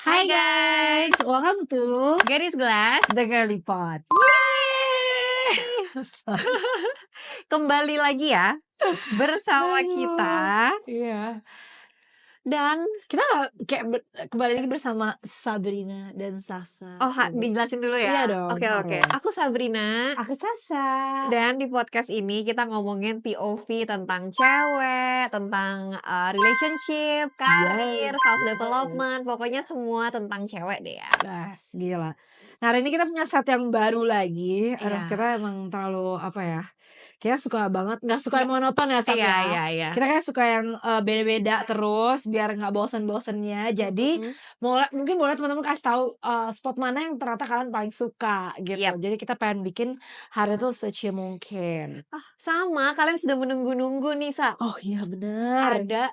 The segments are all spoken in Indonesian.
Hai guys, welcome to Garis Gelas. The Girly Pod. Kembali lagi ya bersama Aduh. kita. Iya. Dan Kita kembali lagi bersama Sabrina dan Sasa. dijelasin dulu ya. Iya dong, Oke. harus. Aku Sabrina. Aku Sasa. Dan di podcast ini kita ngomongin POV tentang cewek, tentang relationship, karir, Yes, self development, yes. pokoknya semua tentang cewek deh ya. Gas, gila. Nah, hari ini kita punya set yang baru lagi. Aduh, Iya. kita emang terlalu kita suka banget, nggak suka yang monoton ya Sat ya. Iya. Kita kayak suka yang beda-beda terus biar nggak bosen-bosennya. Jadi mungkin boleh teman-teman kasih tahu spot mana yang ternyata kalian paling suka gitu. Yap. Jadi kita pengen bikin hari itu seci mungkin. Sama, kalian sudah menunggu-nunggu nih, Sa. Oh iya benar. Ada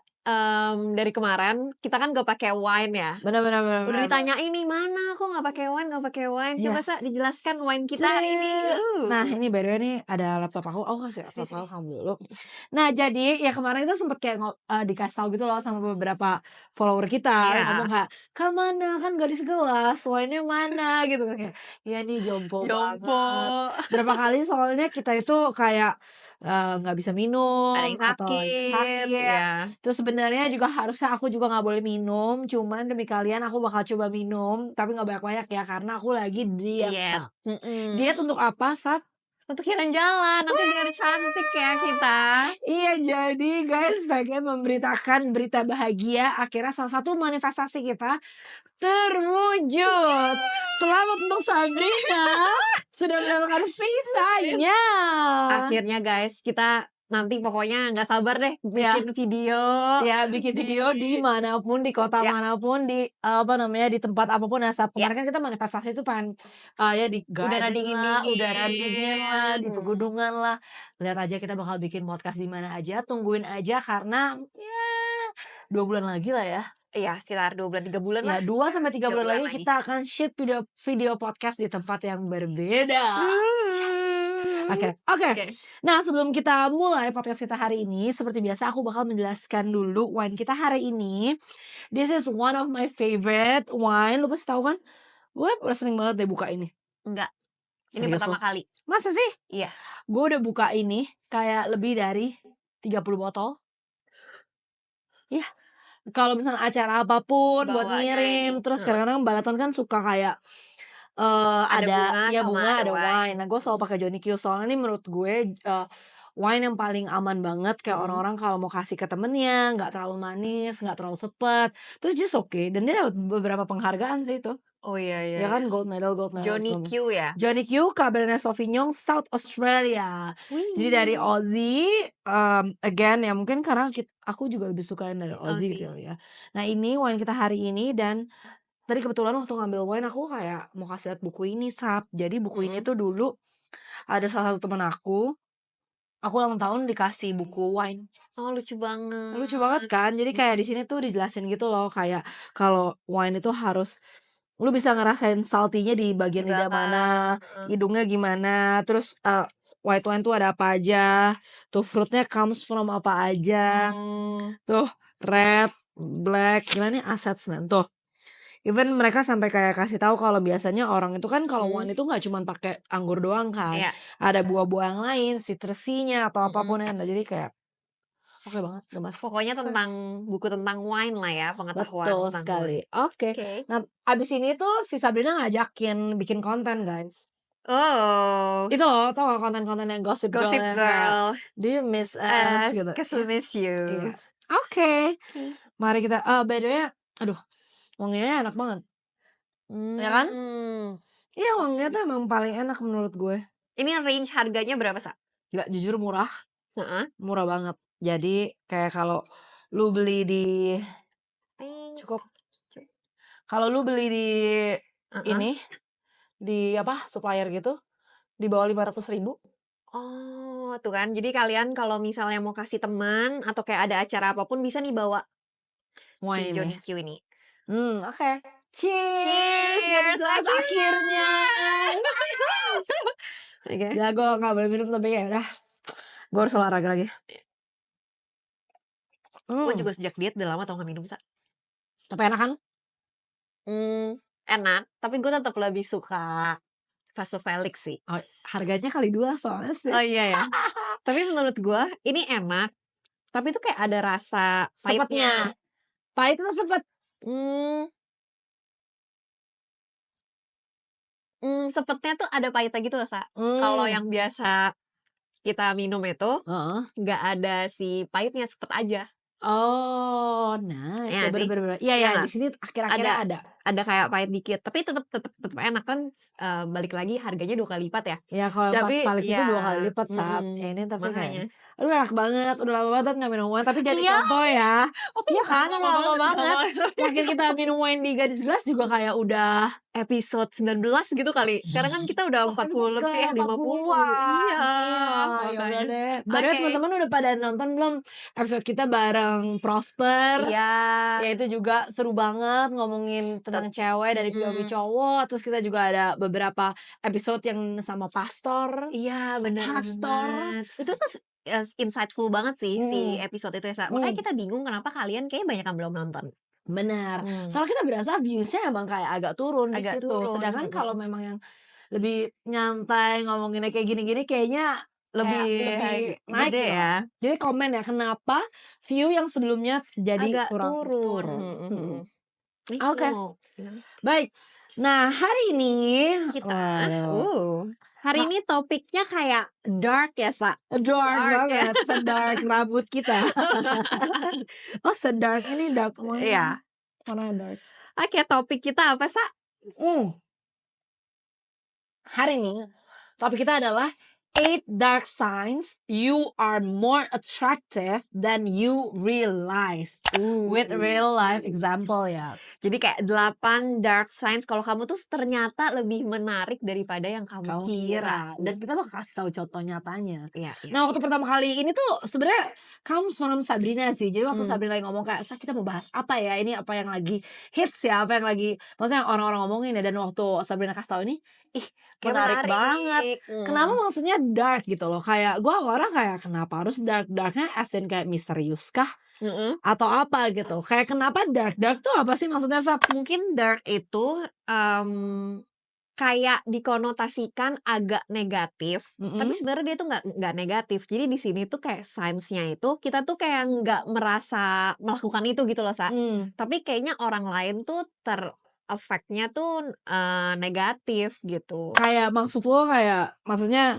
dari kemarin kita kan gak pakai wine ya. Benar. Udah ditanyain nih, mana kok nggak pakai wine. Coba Yes. Sa dijelaskan wine kita hari ini. Nah ini by the way nih ada laptop aku kasih laptop Sini. kamu dulu. Nah jadi ya kemarin itu sempet kayak dikasih tahu gitu loh sama beberapa follower kita. Iya. Ngomong kayak, kan mana, kan gadis gelas, wine-nya mana gitu kan. Kayak, ya nih jompo banget. Berapa kali soalnya kita itu kayak nggak bisa minum. Ada yang atau sakit. Ya. Terus sebenarnya juga harusnya aku juga nggak boleh minum. Cuman demi kalian aku bakal coba minum. Tapi nggak banyak-banyak ya karena aku lagi diet. Diet. Diet untuk apa, Sat? Untuk jalan-jalan, nanti biar cantik ya kita. Iya, jadi guys pengen memberitakan berita bahagia. Akhirnya salah satu manifestasi kita terwujud. Selamat untuk Sabrina sudah mendapatkan visanya. Akhirnya guys, kita nanti pokoknya nggak sabar deh bikin video. Ya, bikin video dimanapun, di kota manapun, di di tempat apapun. Nah, saat kemarin kan kita manifestasi itu pengen di Udara garden dingin lah, di pegunungan lah. Lihat aja kita bakal bikin podcast di mana aja, tungguin aja karena ya 2 bulan lagi lah ya. Iya, sekitar 2 bulan 3 bulan lah. Ya 2 sampai 3 bulan lagi kita akan shoot video podcast di tempat yang berbeda. Oke. Nah, sebelum kita mulai podcast kita hari ini, seperti biasa aku bakal menjelaskan dulu wine kita hari ini. This is one of my favorite wine. Lu pasti tahu kan? Gue sering banget deh buka ini. Enggak. Ini Serius pertama lo? kali. Masa sih? Iya. Gue udah buka ini kayak lebih dari 30 botol. Ya. Kalau misalnya acara apapun buat ngirim, terus kadang-kadang balaton kan suka kayak ada bunga, ada wine. Nah, gue selalu pakai Johnny Q. Soalnya ini menurut gue wine yang paling aman banget. Kayak orang-orang kalau mau kasih ke temennya, nggak terlalu manis, nggak terlalu sepet. Terus just okay. Dan dia dapat beberapa penghargaan sih itu. Oh iya. Ya kan gold medal. Johnny Q ya. Johnny Q, Cabernet Sauvignon, South Australia. Jadi dari Aussie, again ya mungkin karena aku juga lebih suka yang dari Aussie gitu ya. Nah ini wine kita hari ini dan tadi kebetulan waktu ngambil wine aku kayak mau kasih lihat buku ini Sap. Jadi buku ini tuh dulu ada salah satu teman aku ulang tahun dikasih buku wine. Oh lucu banget. Lucu banget kan. Jadi kayak di sini tuh dijelasin gitu loh kayak kalau wine itu harus lu bisa ngerasain salty-nya di bagian lidah mana, hidungnya gimana, terus white wine tuh ada apa aja, tuh fruitnya comes from apa aja, tuh red, black, gimana nih assets man tuh. Even mereka sampai kayak kasih tahu kalau biasanya orang itu kan kalau wine itu nggak cuma pakai anggur doang kan, ada buah-buah yang lain, citrusy-nya atau apapun yang ada. Jadi kayak oke banget, gemas. Pokoknya tentang buku tentang wine lah ya, pengetahuan. Betul sekali. Oke. Nah, abis ini tuh si Sabrina ngajakin bikin konten guys. Oh. Itu loh, tau gak konten-konten yang gossip girl. Do you miss us? Gitu. Cause we miss you. Iya. Oke. Mari kita, by the way, aduh, wanginya enak banget. Ya kan? Iya, wanginya tuh emang paling enak menurut gue. Ini range harganya berapa, Sa? Gak, jujur murah. Murah banget. Jadi kayak kalau lu beli di kalau lu beli di ini di supplier gitu di bawah 500.000. Oh tuh kan, jadi kalian kalau misalnya mau kasih teman atau kayak ada acara apapun bisa nih bawa wine si Johnny Q ini. Oke. Cheers akhirnya. Ya gue gak boleh minum tapi ya udah gue harus olahraga lagi. Gue juga sejak diet udah lama tau gak minum, Sa. Tapi enak kan? Enak, tapi gue tetap lebih suka Paso Felix sih. Oh, harganya kali 2 soalnya, Oh, Sis. iya ya? Tapi menurut gue ini enak, tapi itu kayak ada rasa pahitnya. Sepetnya. Pahit atau sepet? Mmm sepetnya tuh ada pahitnya gitu loh, Sa. Kalau Mmm. yang biasa kita minum itu, Heeh. nggak ada si pahitnya, sepet aja. Oh, nice. Iya Ya nggak bener sih? bener bener. Iya Iya ya, di nggak? sini akhir-akhirnya Ada ada. ada kayak pahit dikit, tapi tetep tetep tetep enak kan, balik lagi harganya 2 kali lipat ya. Ya kalau yang pas Tapi Felix itu iya, 2 kali lipat, Sat. Ini tapi kayak, makanya. aduh enak banget, udah lama banget nggak minum wine, tapi jadi Iya, contoh ya. tapi Iya udah kan, lama udah lama banget udah lama banget. banget. Terakhir kita minum wine di Gadis Gelas juga kayak udah Episode 19 gitu kali. Sekarang kan kita udah oh, episode 40 lebih ya, 50-an. 40. Iya, ya udah Makanya. deh. By the way Oke. teman-teman udah pada nonton belum episode kita bareng Prosper? Iya. Ya itu juga seru banget ngomongin tentang cewek dari POV cowok. Terus kita juga ada beberapa episode yang sama pastor. Iya, bener Pastor. banget. Itu tuh insightful banget sih si Mhm. episode itu ya, Sa. Makanya Mhm. kita bingung kenapa kalian kayaknya banyak yang belum nonton. Benar. Mmm, Soalnya kita berasa views-nya emang kayak agak turun di agak situ. turun, Sedangkan kalau memang yang lebih nyantai ngomonginnya kayak gini-gini kayaknya lebih kayak lebih naik gede gitu ya, loh. Jadi komen ya kenapa view yang sebelumnya jadi agak kurang turun, turun. Mhm. Nih lu Oke, mau gimana? baik. Nah, hari ini Kita waduh, hari ini topiknya kayak dark ya, Sa. dark Dark ya. banget, sedark rambut kita. Oh, sedark ini dark Iya. warna dark. Oke, topik kita apa, Sa? Hmm. Hari ini topik kita adalah 8 dark signs you are more attractive than you realize. With real life example ya. Jadi kayak 8 dark signs kalau kamu tuh ternyata lebih menarik daripada yang kamu Kamu kira. kira. Dan kita bakal kasih tahu contoh nyatanya. Iya iya. Nah, waktu pertama kali ini tuh sebenarnya comes from Sabrina sih. Jadi waktu Mmm. Sabrina lagi ngomong kayak, "Sa, kita mau bahas apa ya? Ini apa yang lagi hits ya? Apa yang lagi maksudnya orang-orang ngomongin ya?" Dan waktu Sabrina kasih tahu ini, ih, Kayak menarik banget. Kenapa maksudnya dark gitu loh? Kayak gue orang kayak kenapa harus dark? Darknya as in kayak misterius kah? Mhm. Atau apa gitu? Kayak kenapa dark? Dark tuh apa sih maksudnya, Sab? Mungkin dark itu, kayak dikonotasikan agak negatif, tapi Mhm. sebenarnya dia tuh nggak negatif. Jadi di sini tuh kayak signs-nya itu, kita tuh kayak nggak merasa melakukan itu gitu loh, Sa. Mmm. Tapi kayaknya orang lain tuh efeknya tuh, negatif gitu. Kayak maksud lo kayak maksudnya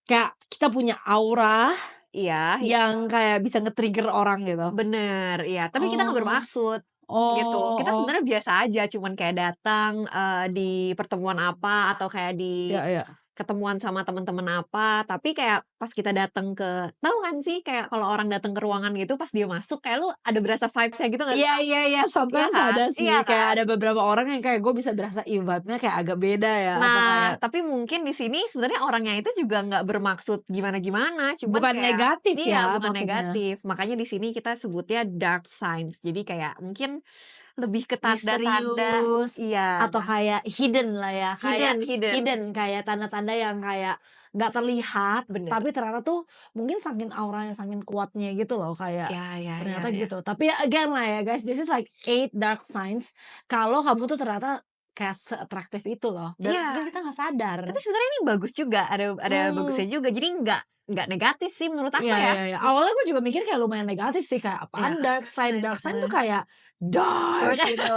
kayak kita punya aura Iya, yang kayak bisa nge-trigger orang gitu? bener, iya. Tapi kita nggak Oh. bermaksud gitu. Oh Kita oh. sebenarnya biasa aja, cuman kayak datang, di pertemuan apa atau kayak di Iya iya. ketemuan sama teman-teman apa, tapi kayak pas kita datang tahu kan sih kayak kalau orang datang ke ruangan gitu pas dia masuk kayak lu ada berasa vibes-nya gitu nggak sih? Iya iya iya, Iya sometimes kan? ada sih. Iya Kayak kan? ada beberapa orang yang kayak gue bisa berasa, ih vibe-nya kayak agak beda ya, atau kayak Nah, tapi mungkin di sini sebenarnya orangnya itu juga nggak bermaksud gimana-gimana, cuman bukan kayak negatif iya, ya bukan maksudnya. negatif. Makanya di sini kita sebutnya dark signs. Jadi kayak mungkin lebih ke tanda-tanda Misterius, iya, atau kayak hidden lah ya, kayak hidden hidden, hidden, kayak tanda-tanda yang kayak nggak terlihat, bener. tapi ternyata tuh mungkin saking auranya, saking kuatnya gitu loh, kayak Ya ya ya ternyata ya. gitu. Tapi ya again lah ya guys, this is like 8 dark signs kalau kamu tuh ternyata kayak se-atraktif itu loh, dan Iya. mungkin kita nggak sadar. Tapi sebenarnya ini bagus juga, ada Mmm. bagusnya juga. Jadi nggak negatif sih menurut Iya aku ya. iya iya. Awalnya gue juga mikir kayak lumayan negatif sih, kayak Iya, apaan dark sign? Dark sign tuh heeh. kayak dark gitu,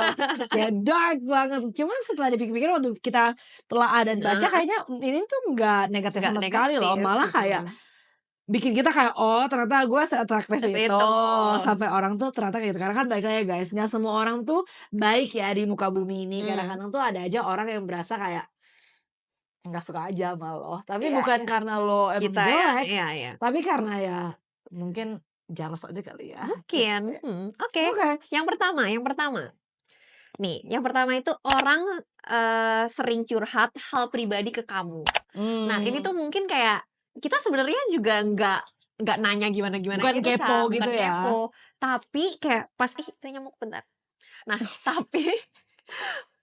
ya dark banget. Cuman setelah dipikir-pikir waktu kita telaah dan baca Heeh, kayaknya ini tuh nggak negatif nggak sama sekali loh, negatif, malah kayak bikin kita kayak, "Oh ternyata gue seatraktif seperti itu." itu. Sampai orang tuh ternyata kayak gitu. Karena kan balik lagi guys, nggak semua orang tuh baik ya di muka bumi ini. Mmm, Kadang-kadang tuh ada aja orang yang berasa kayak nggak suka aja sama lo. Tapi iya bukan iya, karena lo emang kita ya, jelek, iya iya. tapi karena ya mungkin jealous aja kali ya, gitu Mungkin, ya. oke. Oke. Yang pertama. Nih, yang pertama itu orang, sering curhat hal pribadi ke kamu. Nah, ini Mmm. tuh mungkin kayak kita sebenarnya juga nggak nanya gimana-gimana Bukan gitu, kepo Sa, gitu bukan ya? kepo. Tapi kayak pas ada nyamuk, bentar. Nah, tapi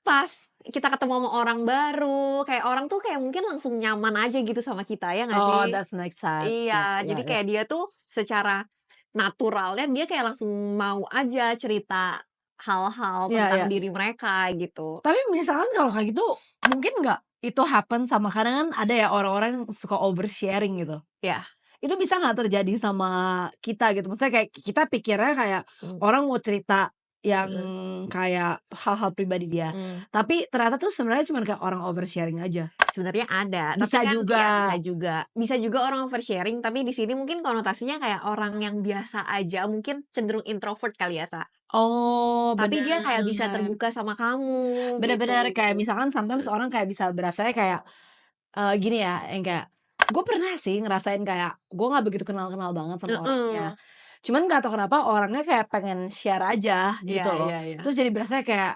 pas kita ketemu sama orang baru, kayak orang tuh kayak mungkin langsung nyaman aja gitu sama kita, ya nggak Oh, sih? that makes sense. Ya Iya, ya jadi ya. kayak dia tuh secara naturalnya dia kayak langsung mau aja cerita hal-hal Iya tentang iya. diri mereka gitu. Tapi misalkan kalau kayak gitu, mungkin nggak itu happen sama kadang kan ada ya orang-orang yang suka oversharing gitu. Ya, Itu bisa nggak terjadi sama kita gitu? Maksudnya kayak kita pikirnya kayak mmm, orang mau cerita yang mhm, kayak hal-hal pribadi dia, mhm. tapi ternyata tuh sebenarnya cuman kayak orang oversharing aja. Sebenarnya ada, tapi Bisa kan ya juga. bisa juga orang oversharing, tapi di sini mungkin konotasinya kayak orang yang biasa aja, mungkin cenderung introvert kali ya, Sa. Oh, Tapi dia kayak bisa bener. terbuka sama kamu gitu. Bener-bener kayak misalkan sometimes orang kayak bisa berasanya kayak, gini ya, yang kayak, gue pernah sih ngerasain kayak, gue nggak begitu kenal-kenal banget sama orangnya. Heeh. Cuman nggak tahu kenapa orangnya kayak pengen share aja Iya gitu loh. iya iya. Terus jadi berasanya kayak,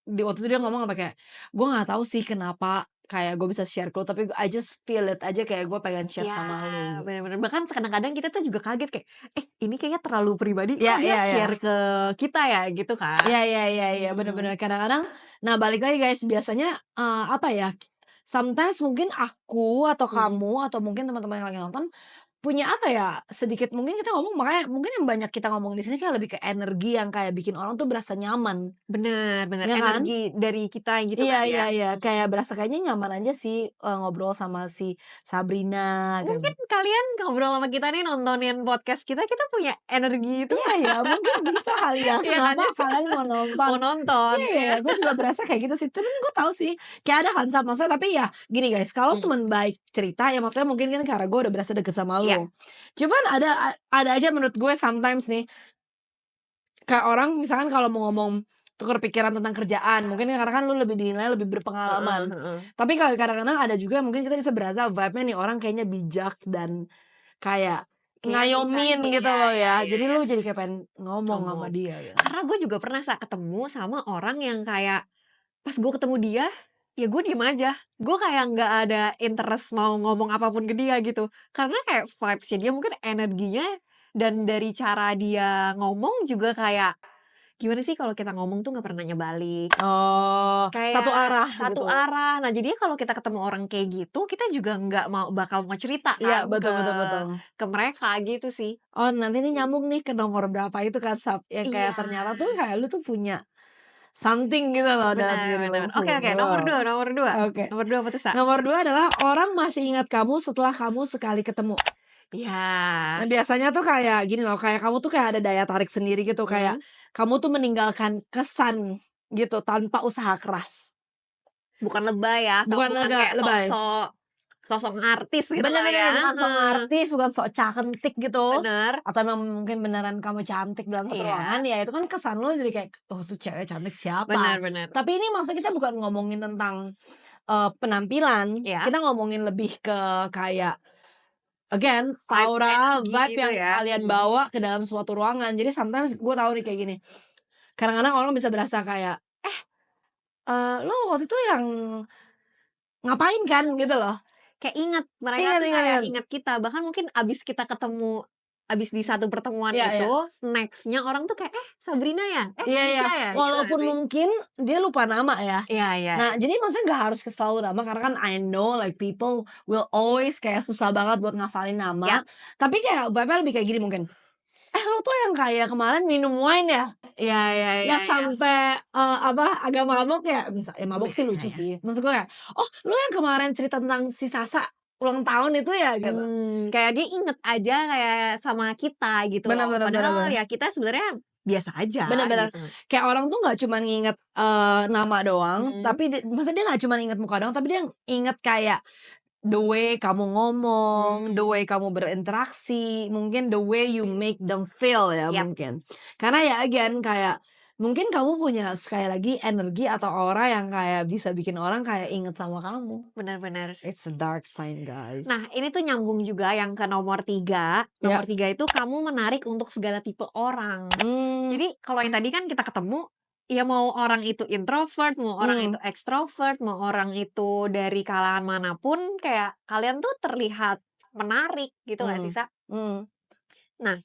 di waktu itu dia ngomong apa kayak, "Gue nggak tahu sih kenapa kayak gue bisa share ke lu, tapi I just feel it aja kayak gue pengen share Iya, sama lu." bener bener. Bahkan kadang-kadang kita tuh juga kaget kayak, ini kayaknya terlalu pribadi, Iya kok dia iya iya. share ke kita ya?" Gitu kan. Iya iya iya iya, Mhm. bener-bener. Kadang-kadang nah balik lagi guys, biasanya, apa ya, sometimes mungkin aku atau Mhm. kamu atau mungkin teman-teman yang lagi nonton, punya apa ya, sedikit mungkin kita ngomong makanya mungkin yang banyak kita ngomong di sini kayak lebih ke energi yang kayak bikin orang tuh berasa nyaman, Bener bener, ya kan? energi dari kita gitu Iya kali iya ya? iya, kayak Mhm. berasa kayaknya nyaman aja sih, ngobrol sama si Sabrina gitu. Mungkin kalian ngobrol sama kita nih, nontonin podcast kita, kita punya energi itu Iya ya, mungkin bisa kali ya, iya kan kenapa ya? kalian mau nonton. Mau nonton, Iya iya iya. iya, gue juga berasa kayak gitu sih, cuman gue tahu sih, kayak ada kan maksudnya tapi ya gini guys, kalau Mmm, teman baik cerita ya maksudnya mungkin kan karena gue udah berasa deket sama iya. lu. Cuman ada aja menurut gue sometimes nih, kayak orang misalkan kalau mau ngomong tukar pikiran tentang kerjaan, mungkin karena kan lu lebih dinilai lebih Heeh berpengalaman. heeh. Tapi kalau kadang-kadang ada juga mungkin kita bisa berasa vibe-nya nih orang kayaknya bijak dan kayak Kayaknya bisa ngayomin nih, gitu iya loh iya ya. iya Jadi iya, lu jadi kayak pengen ngomong sama ngomong. dia gitu. Karena gue juga pernah ketemu sama orang yang kayak, pas gue ketemu dia, ya gue diem aja. Gue kayak nggak ada interest mau ngomong apapun ke dia gitu. Karena kayak vibes-nya dia, mungkin energinya dan dari cara dia ngomong juga kayak, gimana sih kalau kita ngomong tuh nggak pernah nanya balik. Oh, satu Kayak arah satu gitu. arah. Nah, jadinya kalau kita ketemu orang kayak gitu, kita juga nggak bakal mau cerita Iya, kan betul betul betul. ke mereka gitu sih. Oh, nanti ini nyambung nih ke nomor berapa itu kan, yang kayak Iya, ternyata tuh kayak lu tuh punya something gitu loh dalam benar diri benar. lu. Oke oke, nomor Wow, 2 nomor 2. oke. Nomor 2 apa tuh, Sa? Nomor 2 adalah orang masih ingat kamu setelah kamu sekali ketemu. Iya. Nah, biasanya tuh kayak gini loh, kayak kamu tuh kayak ada daya tarik sendiri gitu, kayak Mhm. kamu tuh meninggalkan kesan gitu tanpa usaha keras. Bukan lebay ya, Bukan bukan agak kayak lebay. sosok sosok artis gitu Bener kali bener, ya, bukan sok heeh. artis, bukan sok cantik gitu, Bener, atau emang mungkin beneran kamu cantik dalam satu ruangan, iya, ya itu kan kesan lu jadi kayak, "Oh tuh cewek cantik siapa?" bener bener. Tapi ini maksudnya kita bukan ngomongin tentang, penampilan, Iya, kita ngomongin lebih ke kayak, again, vibes aura, energi vibe itu yang ya, kalian bawa ke dalam suatu ruangan. Jadi sometimes gue tahu nih kayak gini, kadang-kadang orang bisa berasa kayak, "Lo waktu itu yang ngapain kan?" Gitu loh. kayak inget, mereka Ingat tuh ingat kayak ingat. inget kita, bahkan mungkin abis kita ketemu, abis di satu pertemuan Iya iya. itu, next-nya orang tuh kayak, Sabrina ya? Iya iya, Nisha ya?" Gitu nggak walaupun sih? mungkin dia lupa nama ya. Iya iya Nah, iya. jadi maksudnya nggak harus selalu nama karena kan I know like people will always kayak susah banget buat ngafalin Ya, nama, tapi kayak vibe-nya lebih kayak gini mungkin, lu tuh yang kayak kemarin minum wine ya? iya iya iya Yang iya. sampai, agak mabok ya?" Ya mabok sih Iya lucu iya. sih, maksud gue kayak, "Oh, lu yang kemarin cerita tentang si Sasa ulang tahun itu ya?" Gitu. Kayak dia inget aja kayak sama kita gitu Bener loh, bener bener padahal bener. ya kita sebenarnya biasa aja Bener bener. gitu. Kayak orang tuh nggak cuman nginget, nama doang, Mhm, tapi maksudnya dia nggak cuman inget muka doang, tapi dia inget kayak the way kamu ngomong, the mmm, way kamu berinteraksi, mungkin the way you make them feel ya yap, mungkin. Karena ya again kayak mungkin kamu punya sekali lagi energi atau aura yang kayak bisa bikin orang kayak inget sama kamu. bener bener. It's a dark sign, guys. Nah, ini tuh nyambung juga yang ke nomor 3. Ya. Nomor 3 itu kamu menarik untuk segala tipe orang. Mmm, Jadi kalau yang tadi kan kita ketemu, ya mau orang itu introvert, mau orang itu mmm, ekstrovert, mau orang itu dari kalangan manapun, kayak kalian tuh terlihat menarik gitu nggak sih, mmm, Sa? mmm. Nah,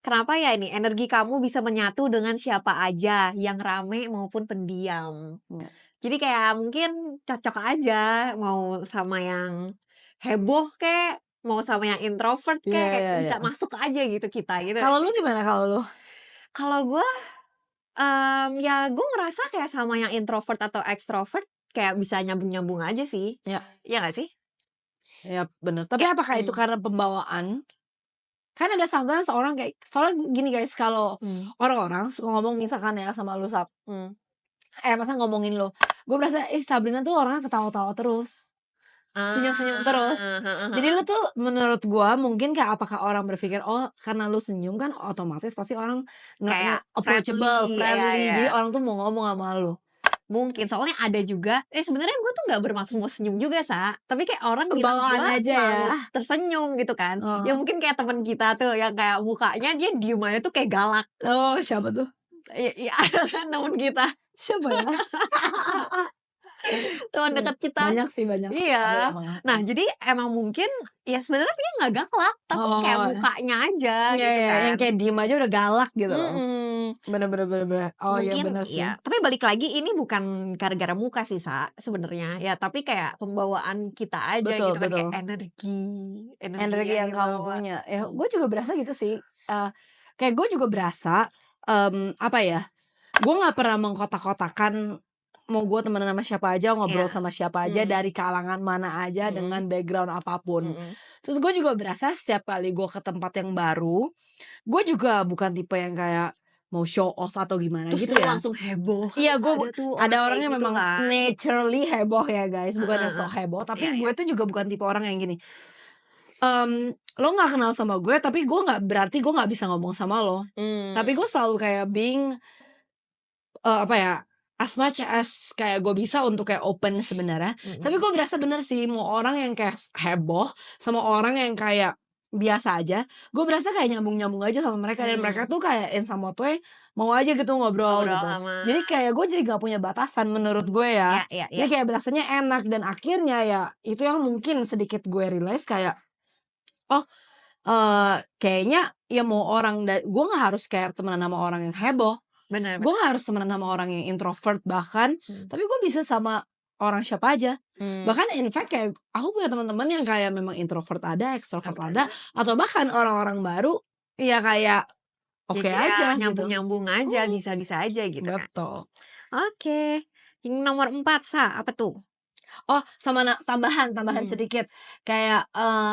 kenapa ya ini energi kamu bisa menyatu dengan siapa aja, yang rame maupun pendiam? Ya. Jadi kayak mungkin cocok aja mau sama yang heboh kek, mau sama yang introvert Iya kek, kayak iya bisa iya. masuk aja gitu kita, gitu nggak Kalau lu sih? gimana kalau lu? Kalau gue Ya gue ngerasa kayak sama yang introvert atau extrovert kayak bisa nyambung-nyambung aja sih. Ya, Iya nggak sih? ya bener. Tapi Kayak apakah itu karena pembawaan? Kan ada sometimes orang kayak soalnya gini guys, kalau mmm, orang-orang suka ngomong misalkan ya sama lu, mmm. masa ngomongin lu, gue berasa, "Ih, Sabrina tuh orangnya ketawa-tawa terus, senyum-senyum terus." Ah, heeh Jadi heeh. lu tuh menurut gua mungkin kayak apakah orang berpikir, "Oh, karena lu senyum kan otomatis pasti orang Kayak approachable, friendly, iya friendly, iya. jadi orang tuh mau ngomong sama lu." Mungkin, soalnya ada juga sebenarnya gue tuh nggak bermaksud mau senyum juga, tapi kayak orang bilang Pembawaan gue aja ya? selalu tersenyum gitu kan. Ya Oh. mungkin kayak temen kita tuh yang kayak mukanya dia diem aja tuh kayak galak. Oh, siapa tuh? Iya iya, temen kita, Siapa ya? teman dekat kita. Banyak sih, banyak. Ada Iya. emang Nah, jadi emang mungkin ya sebenarnya dia nggak galak, tapi kayak oh, mukanya aja iya gitu iya, yang kan. kayak diem aja udah galak gitu loh. Mhm. Bener bener bener bener. Oh iya Mungkin bener sih. iya, tapi balik lagi ini bukan gara-gara muka sih, sebenarnya. Ya tapi kayak pembawaan kita aja gitu Betul kan, kayak betul. energi Energi yang yang kita kamu bawa. punya. Ya, Mhm. gue juga berasa gitu sih. Kayak gue juga berasa, apa ya, gue nggak pernah mengkotak-kotakan mau gue temenan sama siapa aja, ngobrol Iya. sama siapa aja, Mhm dari kalangan mana aja, mhm dengan background apapun. mhm. Terus gue juga berasa setiap kali gue ke tempat yang baru, gue juga bukan tipe yang kayak mau show off atau gimana Terus gitu lu ya. langsung heboh, kan Iya, bisa gue ada tuh ada orang kayak orangnya gitu memang kan. naturally heboh ya guys, bukannya Heeh sok heeh. heboh, Iya tapi gue iya. tuh juga bukan tipe orang yang gini, lo nggak kenal sama gue, tapi gue nggak berarti gue nggak bisa ngomong sama lo. Tapi gue Mmm, selalu kayak apa ya, as much as kayak gue bisa untuk kayak open sebenarnya. Tapi mhm gue berasa bener sih, mau orang yang kayak heboh, sama orang yang kayak biasa aja, gue berasa kayak nyambung-nyambung aja sama mereka, dan mereka mhm. tuh kayak in some odd way mau aja gitu ngobrol Ngobrol gitu. sama Jadi kayak gue jadi gak punya batasan menurut gue ya. iya iya iya. Jadi kayak berasanya enak, dan akhirnya ya itu yang mungkin sedikit gue realize kayak, oh, kayaknya ya mau gue nggak harus kayak temenan sama orang yang heboh, Bener gue bener. nggak harus temenan sama orang yang introvert bahkan, Mhm. tapi gue bisa sama orang siapa aja. Mmm, Bahkan in fact kayak aku punya teman-teman yang kayak memang introvert ada, extrovert introvert ada, ada. atau bahkan orang-orang baru, ya kayak Ya oke kayak aja gitu. nyambung-nyambung aja, Mhm, bisa-bisa aja gitu kan. betul. Oke, yang nomor 4 apa tuh? Oh, sama tambahan tambahan Mhm. sedikit, kayak,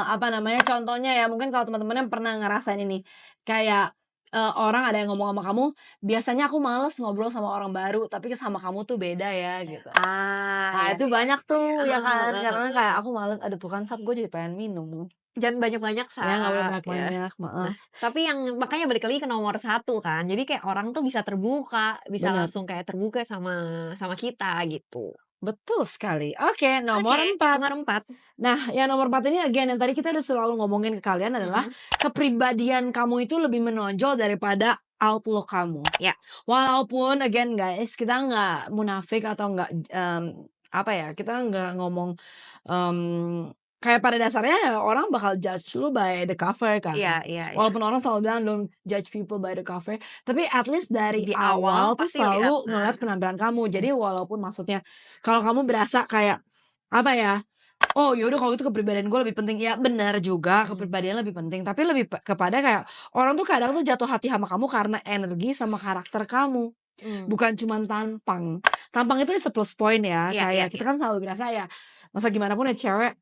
apa namanya, contohnya ya mungkin kalau teman-teman yang pernah ngerasain ini, kayak, orang ada yang ngomong sama kamu, "Biasanya aku males ngobrol sama orang baru, tapi sama kamu tuh beda ya," gitu. Nah, Iya itu iya banyak sih. tuh ya Heeh kan, heeh karena heeh. kayak aku males, "Aduh tuh kan Sab, gue jadi pengen minum." Jangan banyak-banyak, Ya nggak boleh ya. banyak-banyak, Nah, maaf. tapi yang makanya balik lagi ke nomor satu kan, jadi kayak orang tuh bisa terbuka, bisa Bener, langsung kayak terbuka sama sama kita gitu. betul sekali. Oke, nomor Oke, 4. nomor 4. Nah, yang nomor 4 ini again yang tadi kita udah selalu ngomongin ke kalian adalah Mhm, kepribadian kamu itu lebih menonjol daripada outlook kamu. ya, Walaupun again guys, kita nggak munafik atau nggak, apa ya, kita nggak ngomong, kayak pada dasarnya ya orang bakal judge lu by the cover kan. iya iya iya. Walaupun orang selalu bilang don't judge people by the cover, tapi at least dari Di awal awal tuh pasti lihat selalu kan. ngeliat penampilan kamu. Mhm Jadi walaupun maksudnya kalau kamu berasa kayak, apa ya, oh yaudah kalau gitu kepribadian gue lebih penting, ya benar juga mhm kepribadian lebih penting, tapi lebih kepada kayak orang tuh kadang tuh jatuh hati sama kamu karena energi sama karakter kamu. mhm. Bukan cuman tampang. Tampang itu is a plus point ya, Iya iya kayak kita iya. kan selalu berasa ya, masa gimana pun ya cewek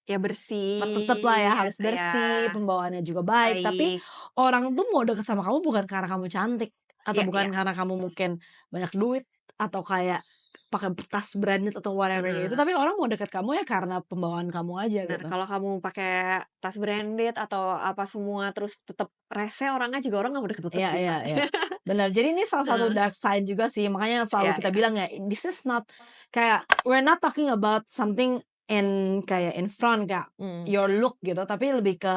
Ya bersih, tetep lah ya harus ya bersih, pembawaannya juga baik, tapi baik. orang tuh mau deket sama kamu bukan karena kamu cantik, atau Iya iya. bukan karena kamu mungkin banyak duit, atau kayak pakai tas branded atau whatever kayak gitu, Heeh. tapi orang mau deket kamu ya karena pembawaan kamu aja Bener, gitu. kalau kamu pakai tas branded atau apa semua terus tetap rese orangnya juga orang nggak mau deket-deket Iya sih, iya iya, bener. Jadi ini salah satu Heeh, dark side juga sih, makanya selalu iya kita iya. bilang ya, this is not kayak we're not talking about something kayak in front kayak Mhm. your look gitu, tapi lebih ke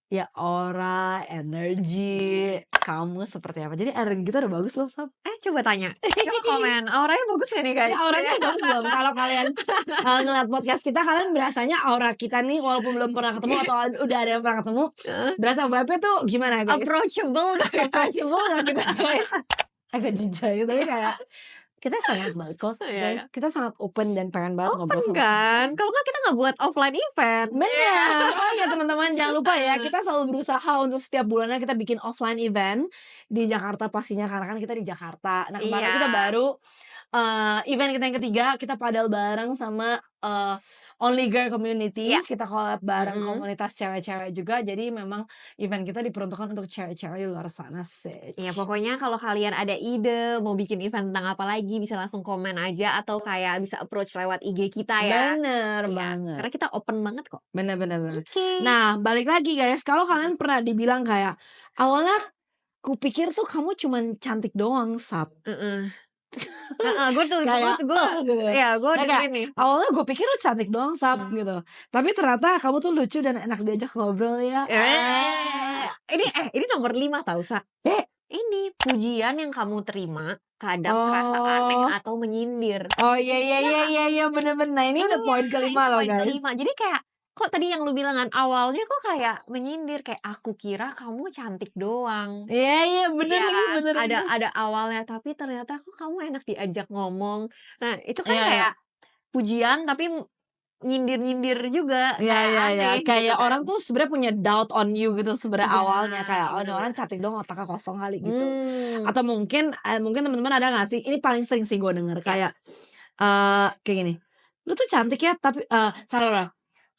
ya aura, energi, kamu seperti apa. Jadi energi kita udah bagus loh, Sob. Coba tanya, coba komen, auranya bagus nggak nih, Ini guys? auranya bagus loh. Kalau kalian, ngeliat podcast kita, kalian berasanya aura kita nih walaupun belum pernah ketemu atau udah ada yang pernah ketemu, Heeh, berasa vibe-nya tuh gimana guys? approachable nggak, guys? Approachable nggak kita guys? Agak jijai tapi kayak kita sangat bagus Iya iya. guys, kita sangat open dan pengen banget ngobrol Open sama kan? Kalau nggak kita nggak buat offline event. bener. Oh ya teman-teman jangan lupa ya, Heeh. kita selalu berusaha untuk setiap bulannya kita bikin offline event di Jakarta pastinya karena kan kita di Jakarta. Nah kemarin Iya. kita baru event kita yang ketiga kita padel bareng sama Only Girl Iya. Community, kita collab bareng Mhm. komunitas cewek-cewek juga. Jadi memang event kita diperuntukkan untuk cewek-cewek di luar sana sih. Iya, pokoknya kalau kalian ada ide mau bikin event tentang apa lagi bisa langsung komen aja atau kayak bisa approach lewat IG kita ya. Bener Iya, banget. karena kita open banget kok. Bener bener bener. Oke. Nah, balik lagi guys, kalau Mhm. kalian pernah dibilang kayak, "Awalnya kupikir tuh kamu cuman cantik doang, Sap." Heeh. Heeh, gue tuh Kayak, gue gitu. iya, gue Ya denger kayak, ini. "Awalnya gue pikir lu cantik doang, Sap." Mmm. Gitu. Tapi ternyata kamu tuh lucu dan enak diajak ngobrol ya. Ini nomor 5 tahu, Sa. Eh, Ini, pujian yang kamu terima kadang terasa aneh oh. atau menyindir. Oh, iya iya Iya iya nggak? iya iya, bener bener. Nah, ini udah poin Iya, kelima ini loh, poin guys. kelima. Jadi kayak, kok tadi yang lu bilang kan, awalnya kok kayak menyindir, kayak, "Aku kira kamu cantik doang." Iya iya, bener Iya lagi, kan? bener Ada bener. ada awalnya, tapi ternyata kok kamu enak diajak ngomong. Nah, itu kan Iya iya. kayak pujian tapi nyindir-nyindir juga, Iya kayak iya iya, aneh gitu kayak kan. orang tuh sebenarnya punya doubt on you gitu sebenarnya Iya, awalnya, kayak, "Oh, ini bener orang bener. cantik doang, otaknya kosong kali," gitu. Mmm, Atau mungkin teman-teman ada nggak sih, ini paling sering sih gue denger, ya, kayak, kayak gini, "Lu tuh cantik ya, tapi" salah orang,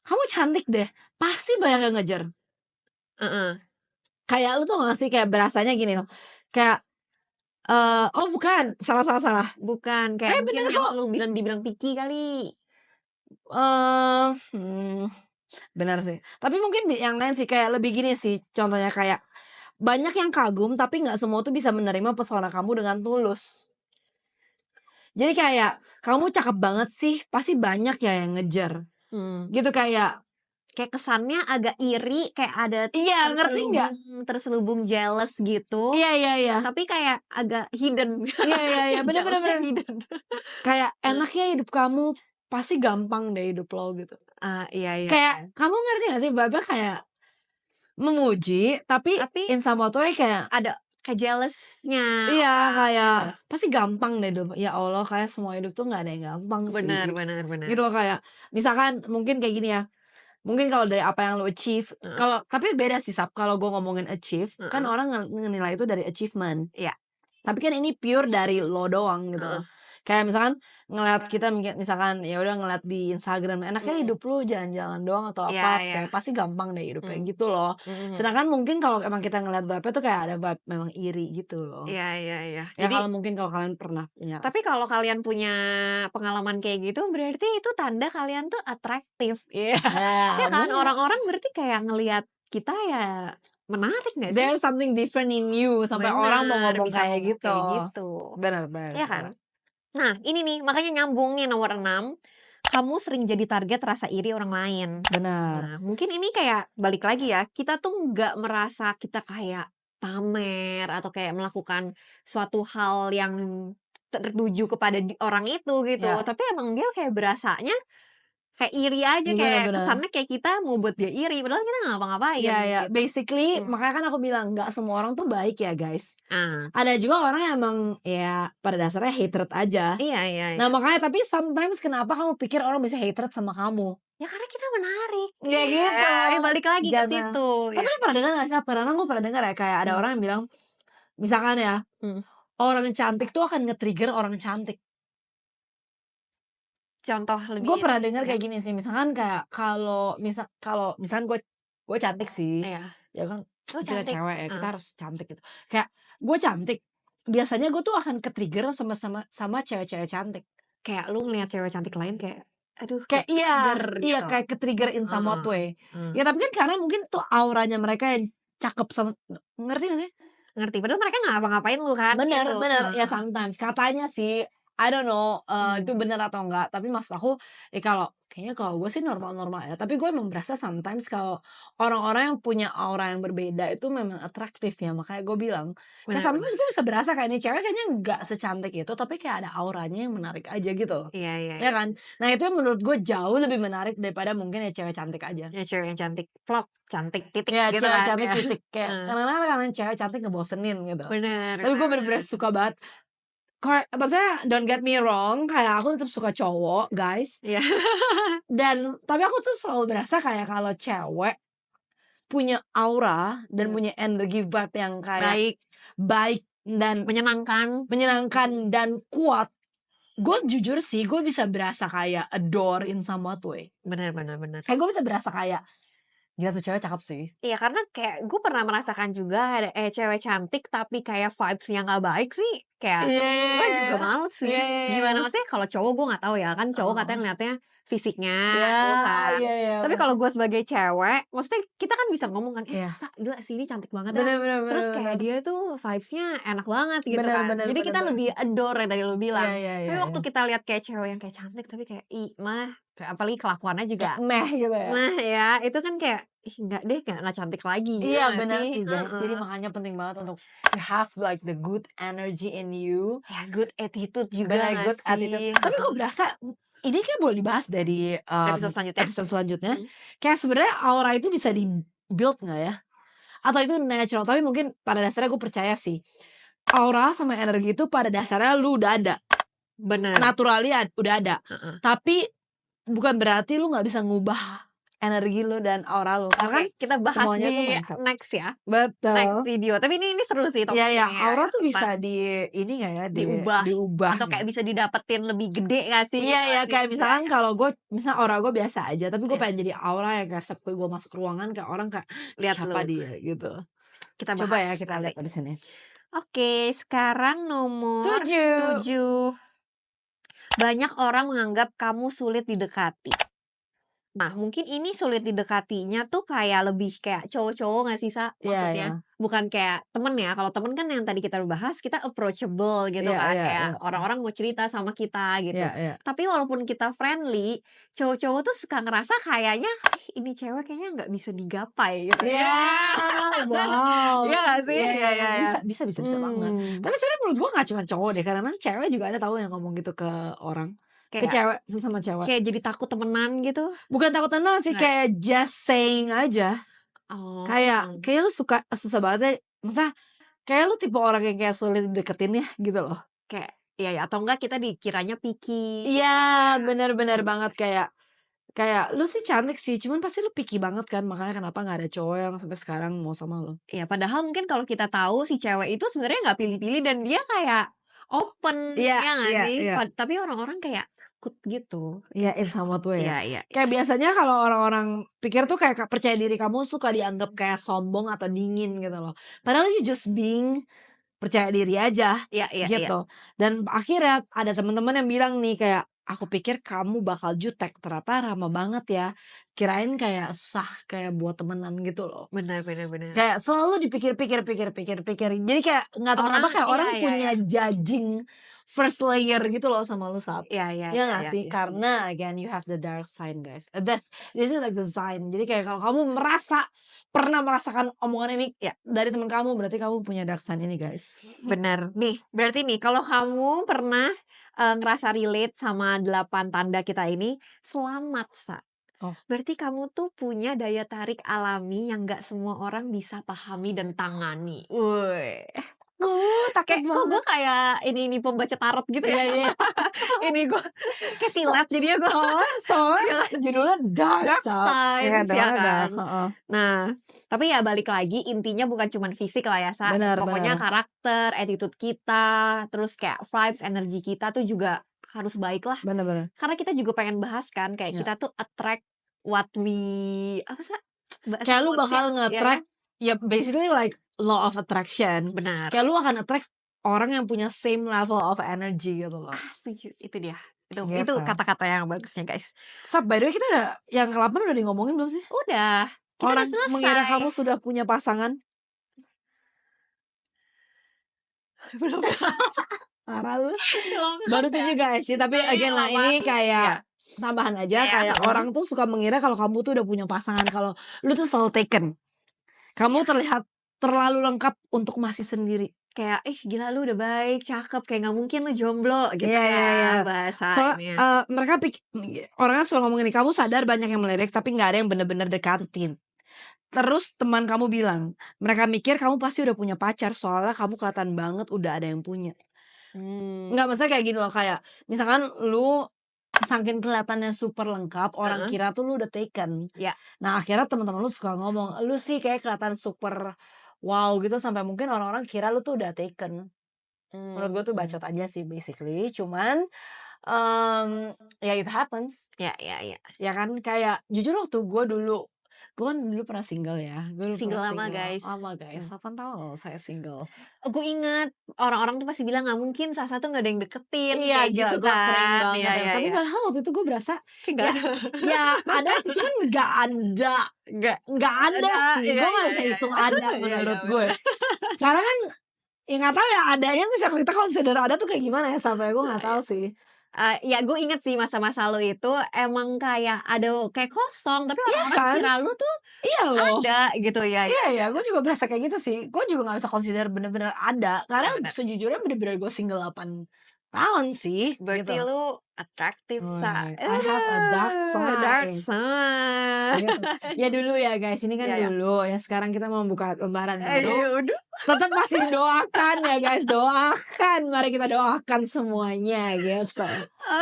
"Kamu cantik deh, pasti banyak yang ngejar." heeh. Kayak lu tau nggak sih, kayak berasanya gini loh, kayak, "Oh bukan, salah salah salah, Bukan, kayak mungkin bener yang kok." lu dibilang picky kali. Eee, hmm, bener sih. Tapi mungkin yang lain sih, kayak lebih gini sih, contohnya kayak, banyak yang kagum, tapi nggak semua tuh bisa menerima pesona kamu dengan tulus. Jadi kayak, "Kamu cakep banget sih, pasti banyak ya yang ngejar." Mmm, Gitu kayak kayak kesannya agak iri, kayak ada iya, ngerti nggak? terselubung terselubung jealous gitu, Iya iya iya. tapi kayak agak hidden. Iya iya iya, bener bener Jealous-nya bener. hidden. Kayak, Heeh. "Enak ya hidup kamu, pasti gampang deh hidup lo," gitu. Iya iya Kayak, iya. kamu ngerti nggak sih vibe-nya kayak memuji, tapi Tapi in some what way kayak ada kayak jealous-nya iya, orang kayak, gitu. "Pasti gampang deh hidup." Ya Allah, kayak semua hidup tuh nggak ada yang gampang sih. Bener bener Gitu bener. loh, kayak misalkan mungkin kayak gini ya, mungkin kalau dari apa yang lo achieve Heeh kalau tapi beda sih Sap, kalau gue ngomongin achieve, kan heeh. orang ngenilai itu dari achievement. Iya, Tapi kan ini pure dari lo doang gitu loh. heeh. Kayak misalkan ngeliat kita misalkan ya udah ngeliat di Instagram, enaknya Mhm. hidup lu jalan-jalan doang atau Iya apa, iya. kayak pasti gampang deh hidupnya Mmm, gitu loh. mhm. Sedangkan mungkin kalau emang kita ngeliat vibe-nya tuh kayak ada vibe memang iri gitu loh. Iya iya iya. Ya Jadi kalau mungkin kalau kalian pernah punya tapi rasa. kalau kalian punya pengalaman kayak gitu, berarti itu tanda kalian tuh atraktif. Iya. Ya Nah, kan? bener. Orang-orang berarti kayak ngelihat kita ya menarik nggak sih? There's something different in you sampai orang mau Bener, ngomong bisa kayak ngomong gitu. kayak gitu. Bener bener Iya kan? bener. Nah, ini nih, makanya nyambung nih nomor 6, kamu sering jadi target rasa iri orang lain. Bener. Nah, mungkin ini kayak balik lagi ya, kita tuh nggak merasa kita kayak pamer atau kayak melakukan suatu hal yang tertuju kepada orang itu gitu, Ya, tapi emang dia kayak berasanya kayak iri aja, bener kayak bener. kesannya kayak kita mau buat dia iri, padahal kita nggak ngapa-ngapain Iya ya, gitu. basically Mmm, makanya kan aku bilang nggak semua orang tuh baik ya guys. ah, Ada juga orang yang emang ya pada dasarnya hatred aja. iya iya Nah iya. makanya tapi sometimes kenapa kamu pikir orang bisa hatred sama kamu? Ya karena kita menarik. Ya gitu. Iya, balik lagi ke Jangan. situ, Tapi ya. lu pernah dengar gak sih? Karena gue pernah dengar ya kayak ada Mmm, orang yang bilang, misalkan ya, mhm. orang cantik tuh akan nge-trigger orang cantik. Contoh lebih Gue pernah dengar ya? kayak gini sih, misalkan kayak kalau misalkan gue cantik sih, Iya. ya kan Oh kita cantik, cewek ya, kita heeh. harus cantik gitu. Kayak gue cantik, biasanya gue tuh akan ke-trigger sama cewek-cewek cantik. Kayak lu ngelihat cewek cantik lain kayak, aduh Kayak kayak ke-trigger iya gitu. kayak ke-trigger in Heeh, somewhat way. heeh. Ya tapi kan karena mungkin tuh auranya mereka yang cakep sama ngerti gak sih? Ngerti, padahal mereka nggak ngapa-ngapain lu kan, Bener gitu. bener, ya Heeh, sometimes katanya sih, I don't know, mmm, itu bener atau enggak, tapi maksud aku, kalau kayaknya kalau gue sih normal-normal ya, tapi gue emang berasa sometimes kalau orang-orang yang punya aura yang berbeda itu memang atraktif ya, makanya gue bilang, kayak bener sometimes bener. gue bisa berasa kayak ini cewek kayaknya nggak secantik itu, tapi kayak ada auranya yang menarik aja gitu loh, Iya iya ya iya. kan? Nah itu yang menurut gue jauh lebih menarik daripada mungkin ya cewek cantik aja. Ya cewek yang cantik, plok, cantik, titik, Ya gitu cewek kan, cantik ya. titik, kayak Heeh, kadang-kadang karena cewek cantik ngebosenin gitu. bener Tapi gue bener bener-bener bener. suka banget maksudnya don't get me wrong, kayak aku tetap suka cowok, guys. Iya. Dan tapi aku tuh selalu berasa kayak kalau cewek punya aura dan punya energi vibe yang kayak Baik, baik dan menyenangkan. menyenangkan dan kuat. Gue jujur sih, gue bisa berasa kayak adore in somewhat way. Bener bener bener. Kayak gue bisa berasa kayak gila tuh cewek cakep sih. Iya, karena kayak gue pernah merasakan juga ada cewek cantik tapi kayak vibes-nya nggak baik sih, kayak gue juga Iya, males sih. iya, iya, Gimana iya. maksudnya kalau cowok gue nggak tahu ya, kan cowok Heeh. katanya ngeliatnya fisiknya Iya, tuh kan. iya, iya. Tapi kalau gue sebagai cewek, maksudnya kita kan bisa ngomong kan, Iya. Sa, gila si ini cantik banget dah. Bener, bener, bener, Terus kayak bener. dia tuh vibes-nya enak banget gitu Bener, kan. bener, Jadi bener, kita bener. lebih adore yang tadi lo Iya, bilang. iya, Tapi iya, waktu iya. kita lihat kayak cewek yang kayak cantik tapi kayak ih mah, apalagi kelakuannya juga Kayak meh gitu ya. nah ya, itu kan kayak, ih enggak deh, nggak cantik lagi, ya Iya nggak benar sih? sih guys. Jadi Heeh. makanya penting banget untuk you have like the good energy in you. Ya good attitude juga Benar nggak good attitude. sih? Tapi gue Heeh. berasa ini kan boleh dibahas dari Episode selanjutnya? episode selanjutnya. Mhm. Kayak sebenarnya aura itu bisa di build nggak ya? Atau itu natural? Tapi mungkin pada dasarnya gue percaya sih aura sama energi itu pada dasarnya lu udah ada, Bener. naturally udah ada. Heeh. Tapi bukan berarti lu nggak bisa ngubah energi lu dan aura lu. Karena kan Oke, kita bahas semuanya tuh di mindset. next ya, Betul. next video. Tapi ini seru sih Iya topik ya, ini ya, aura tuh apa, bisa di ini nggak ya, diubah diubah atau kayak bisa didapetin lebih gede nggak sih? Iya Gitu ya, nggak sih? kayak misalkan kalau gue, misal aura gue biasa aja, tapi gue Iya. pengen jadi aura yang kayak setiap gue masuk ruangan kayak orang kayak Lihat siapa lu. dia gitu. Kita Coba bahas ya kita nanti. lihat di sini. Oke, sekarang nomor 7. 7. Banyak orang menganggap kamu sulit didekati. Nah, mungkin ini sulit didekatinya tuh kayak lebih kayak cowok-cowok nggak sih, Sa? Iya, Maksudnya? iya. Bukan kayak temen ya, kalau temen kan yang tadi kita bahas, kita approachable gitu Iya, kan, iya, kayak iya. orang-orang mau cerita sama kita gitu. Iya, iya. Tapi walaupun kita friendly, cowok-cowok tuh suka ngerasa kayaknya, ini cewek kayaknya nggak bisa digapai gitu. Iya, wow. Iya nggak sih? Iya, Iya, iya, iya, iya. bisa banget. Tapi sebenarnya menurut gue nggak cuma cowok deh, karena cewek juga ada tahu yang ngomong gitu ke orang, ke Kayak cewek, sesama cewek. kayak jadi takut temenan gitu. Bukan takut tenang sih, Nggak. kayak just saying aja. Oh. Kayak lu susah banget deh. Maksudnya kayak lu tipe orang yang kayak sulit deketin ya gitu loh. Kayak iya ya, atau enggak kita dikiranya picky. Iya, bener banget kayak lu sih cantik sih, cuman pasti lu picky banget kan, makanya kenapa nggak ada cowok yang sampai sekarang mau sama lu. Ya padahal mungkin kalau kita tahu si cewek itu sebenarnya nggak pilih-pilih dan dia kayak open, Iya, ya nggak iya, sih? iya. Tapi orang-orang kayak takut gitu. Iya, in somewhat way ya. Iya, iya. Kayak biasanya kalau orang-orang pikir tuh kayak percaya diri kamu suka dianggap kayak sombong atau dingin gitu loh. Padahal you just being percaya diri aja Iya, iya, iya. gitu. Dan akhirnya ada teman-teman yang bilang nih kayak aku pikir kamu bakal jutek, ternyata ramah banget ya. Kirain kayak susah kayak buat temenan gitu loh. Benar, benar, benar. Kayak selalu dipikir-pikir. Jadi kayak nggak tahu kenapa kayak Iya, orang iya, punya iya. judging first layer gitu loh sama lu, Sab. Iya, iya, Ya iya, nggak iya, sih? iya, Karena again you have the dark side guys. This is like the sign. Jadi kayak kalau kamu pernah merasakan omongan ini ya dari teman kamu, berarti kamu punya dark side ini guys. benar. Nih, berarti nih kalau kamu pernah ngerasa relate sama 8 tanda kita ini, selamat, Sa. Oh. Berarti kamu tuh punya daya tarik alami yang nggak semua orang bisa pahami dan tangani. Woi. Takut Kayak kok gue kayak ini pembaca tarot gitu ya. Iya. Ini gue kayak silat jadinya gue. Soalnya judulnya dark Side, Iya, ya kan? dark. Heeh. Nah, tapi ya balik lagi intinya bukan cuma fisik lah ya, Sa. Benar, Pokoknya benar. karakter, attitude kita, terus kayak vibes, energi kita tuh juga harus baik lah. Benar. Karena kita juga pengen bahas kan, kayak Ya. kita tuh attract what we apa sih? Kayak lu bakal nge-attract ya basically like law of attraction. Benar. Kayak lu akan attract orang yang punya same level of energy gitu loh. Setuju. Itu dia. Itu Gitu. kata-kata yang bagusnya, guys. Sab, by the way kita udah yang ke-8 udah ngomongin belum sih? Udah. Kita Orang udah selesai. mengira kamu sudah punya pasangan. Belum. Parah lu. Belum. Baru 7 guys sih, tapi Nah, again lah ini kayak tambahan aja Iya, kayak heeh. orang tuh suka mengira kalau kamu tuh udah punya pasangan, kalau lu tuh selalu taken. Kamu terlihat terlalu lengkap untuk masih sendiri. Kayak gila lu udah baik, cakep, kayak nggak mungkin lu jomblo gitu Iya, iya, iya. bahasanya. Mereka orang selalu ngomongin kamu sadar banyak yang melirik tapi nggak ada yang bener-bener dekatin. Terus teman kamu bilang, mereka mikir kamu pasti udah punya pacar soalnya kamu kelihatan banget udah ada yang punya. Mmm, Nggak, maksudnya kayak gini loh, kayak misalkan lu saking kelihatannya super lengkap, orang heeh, kira tuh lu udah taken. iya, Nah, akhirnya teman-teman lu suka ngomong, "Lu sih kayak kelihatan super wow," gitu, sampai mungkin orang-orang kira lu tuh udah taken. Menurut gue tuh mmm, bacot aja sih basically, cuman, ya it happens. iya iya iya. Ya kan, kayak jujur waktu gue kan dulu pernah single ya, gue dulu Single pernah lama, single guys. lama guys, 8 tahun loh saya single. Gue inget, orang-orang tuh pasti bilang, "Nggak mungkin Sasa tuh nggak ada yang deketin," Iya kayak gila, gitu gue sering kan. banget Iya ya, iya tapi iya. padahal waktu itu gue berasa, Kayak nggak ya ada. ya ada sih, cuman nggak ada Ada, sih, iya gue nggak iya bisa iya. hitung ada Iya iya, menurut gue. bener. Karena kan, ya nggak tahu ya adanya bisa kita consider ada tuh kayak gimana ya, sampai gue nggak tahu sih. Ya gue inget sih masa-masa lu itu emang kayak ada kayak kosong, tapi Iya orang-orang kan? kira lu tuh Iya loh. ada gitu. Ya Iya ya ya, ya. gue juga berasa kayak gitu sih. Gue juga nggak bisa consider bener-bener ada, karena Bener bener. sejujurnya bener-bener gue single 8 tahun sih, gitu. Berarti lu atraktif, Sa. Wih, I have a dark Aduh, dark side, side. gitu. Ya dulu ya guys, ini kan Iya ya. dulu, ya sekarang kita mau buka lembaran baru, Ya udah. tetap masih doakan ya guys, doakan, mari kita doakan semuanya, gitu.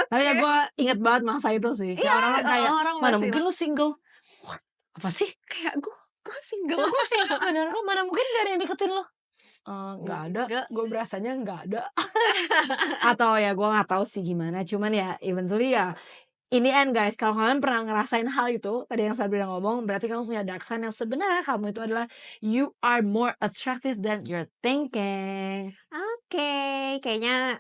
Tapi ya Oke. gue inget banget masa itu sih, Iya, kayak orang-orang kayak, orang "Mana masih mungkin lu single?" What? Apa sih? kayak gue single. Kok single beneran, kok mana mungkin gak ada yang deketin lo? Nggak ada, Enggak. gue berasanya nggak ada. Atau ya gue nggak tahu sih gimana, cuman ya eventually ya, in the end guys, kalau kalian pernah ngerasain hal itu, tadi yang Sabrina ngomong, berarti kamu punya dark side yang sebenarnya kamu itu adalah you are more attractive than you're thinking. Oke, kayaknya,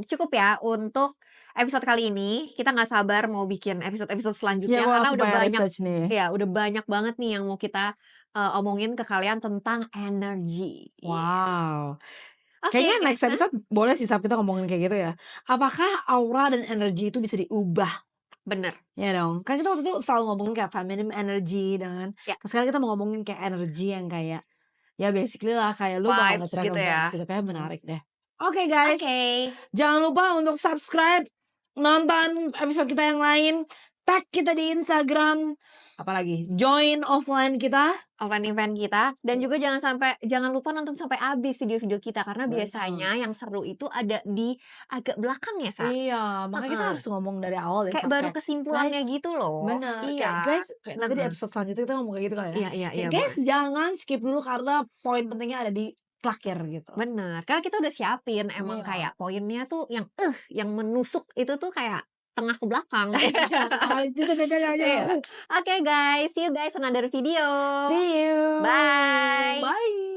cukup ya untuk episode kali ini. Kita nggak sabar mau bikin episode-episode Ya selanjutnya gue karena langsung udah pengen banyak research nih. ya udah banyak banget nih yang mau kita, omongin ke kalian tentang energi. Wow. Oke, Kayaknya next hah? episode boleh sih Sab kita ngomongin kayak gitu ya. Apakah aura dan energi itu bisa diubah? Bener, Ya dong. Kan kita waktu itu selalu ngomongin kayak feminine energy dengan, ya, sekarang kita mau ngomongin kayak energi yang kayak, ya basically lah kayak lu bakal vibes nge-track gitu nge-vibes ya. gitu, kayak Mhm. menarik deh. Oke guys, Oke, jangan lupa untuk subscribe, nonton episode kita yang lain, tag kita di Instagram, apalagi join offline kita. offline event kita dan juga jangan lupa nonton sampai habis video-video kita karena Bener. biasanya yang seru itu ada di agak belakang ya, Sa? Iya, makanya kita Heeh, harus ngomong dari awal ya, kayak baru kayak, kesimpulannya guys, gitu loh. bener, kayak Iya, guys, kayak nanti di heeh. episode selanjutnya kita ngomong kayak gitu kali ya. Iya iya iya, Kayak guys, boleh. jangan skip dulu karena poin pentingnya ada di terakhir gitu. Bener, karena kita udah siapin emang Iya. kayak poinnya tuh yang menusuk itu tuh kayak tengah ke belakang. Iya. Oke guys, see you guys on another video. See you. Bye. Bye.